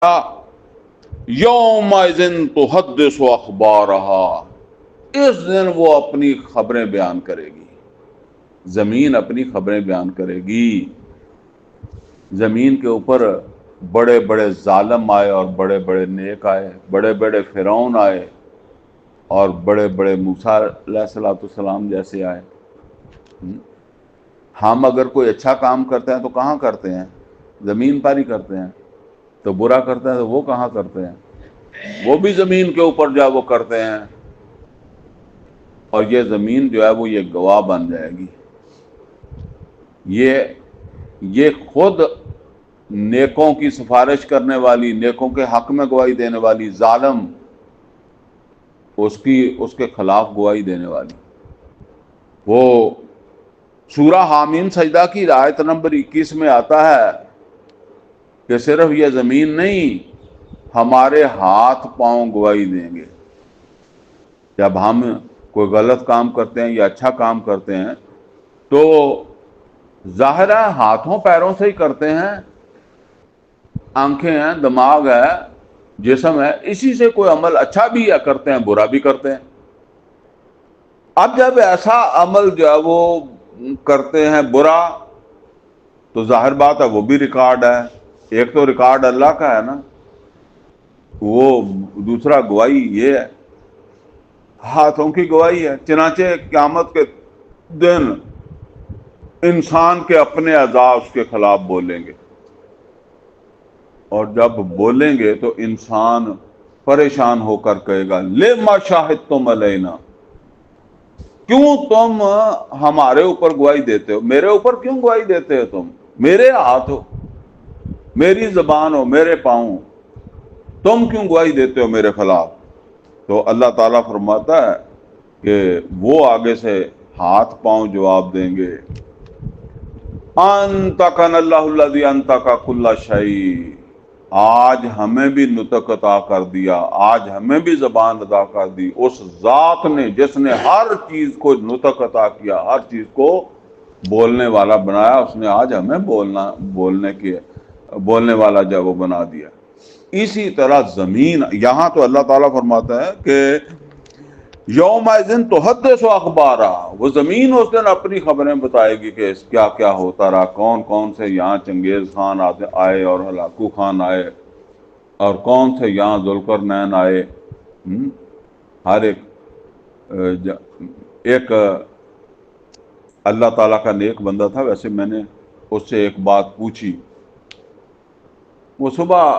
یومئذ تحدث اخبارہا، اس دن وہ اپنی خبریں بیان کرے گی، زمین اپنی خبریں بیان کرے گی۔ زمین کے اوپر بڑے بڑے ظالم آئے اور بڑے بڑے نیک آئے، بڑے بڑے فرعون آئے اور بڑے بڑے موسیٰ علیہ السلام جیسے آئے۔ ہم اگر کوئی اچھا کام کرتے ہیں تو کہاں کرتے ہیں؟ زمین پر ہی کرتے ہیں۔ تو برا کرتے ہیں تو وہ کہاں کرتے ہیں؟ وہ بھی زمین کے اوپر جو ہے وہ کرتے ہیں، اور یہ زمین جو ہے وہ یہ گواہ بن جائے گی۔ یہ خود نیکوں کی سفارش کرنے والی، نیکوں کے حق میں گواہی دینے والی، ظالم اس کے خلاف گواہی دینے والی۔ وہ سورہ حامیم سجدہ کی آیت نمبر 21 میں آتا ہے کہ صرف یہ زمین نہیں، ہمارے ہاتھ پاؤں گواہی دیں گے۔ جب ہم کوئی غلط کام کرتے ہیں یا اچھا کام کرتے ہیں تو ظاہر ہے ہاتھوں پیروں سے ہی کرتے ہیں، آنکھیں ہیں، دماغ ہے، جسم ہے، اسی سے کوئی عمل اچھا بھی کرتے ہیں، برا بھی کرتے ہیں۔ اب جب ایسا عمل جو ہے وہ کرتے ہیں برا، تو ظاہر بات ہے وہ بھی ریکارڈ ہے۔ ایک تو ریکارڈ اللہ کا ہے نا، وہ دوسرا گواہی یہ ہے، ہاتھوں کی گواہی ہے۔ چنانچہ قیامت کے دن انسان کے اپنے اعضاء اس کے خلاف بولیں گے، اور جب بولیں گے تو انسان پریشان ہو کر کہے گا لما شاہدتم علینا، کیوں تم ہمارے اوپر گواہی دیتے ہو؟ میرے اوپر کیوں گواہی دیتے ہو تم؟ میرے ہاتھ ہو، میری زبان ہو، میرے پاؤں، تم کیوں گواہی دیتے ہو میرے خلاف؟ تو اللہ تعالیٰ فرماتا ہے کہ وہ آگے سے ہاتھ پاؤں جواب دیں گے، انطقنا اللہ الذی انطق کل شیء، آج ہمیں بھی نطق عطا کر دیا، آج ہمیں بھی زبان عطا کر دی اس ذات نے جس نے ہر چیز کو نطق عطا کیا، ہر چیز کو بولنے والا بنایا۔ اس نے آج ہمیں بولنے والا جو وہ بنا دیا۔ اسی طرح زمین، یہاں تو اللہ تعالیٰ فرماتا ہے کہ یومئذ تحدث اخبارا، وہ زمین اس دن اپنی خبریں بتائے گی کہ کیا کیا ہوتا رہا، کون کون سے یہاں چنگیز خان آئے اور ہلاکو خان آئے، اور کون سے یہاں ذوالقرنین آئے۔ ہر ایک اللہ تعالیٰ کا نیک بندہ تھا، ویسے میں نے اس سے ایک بات پوچھی۔ وہ صبح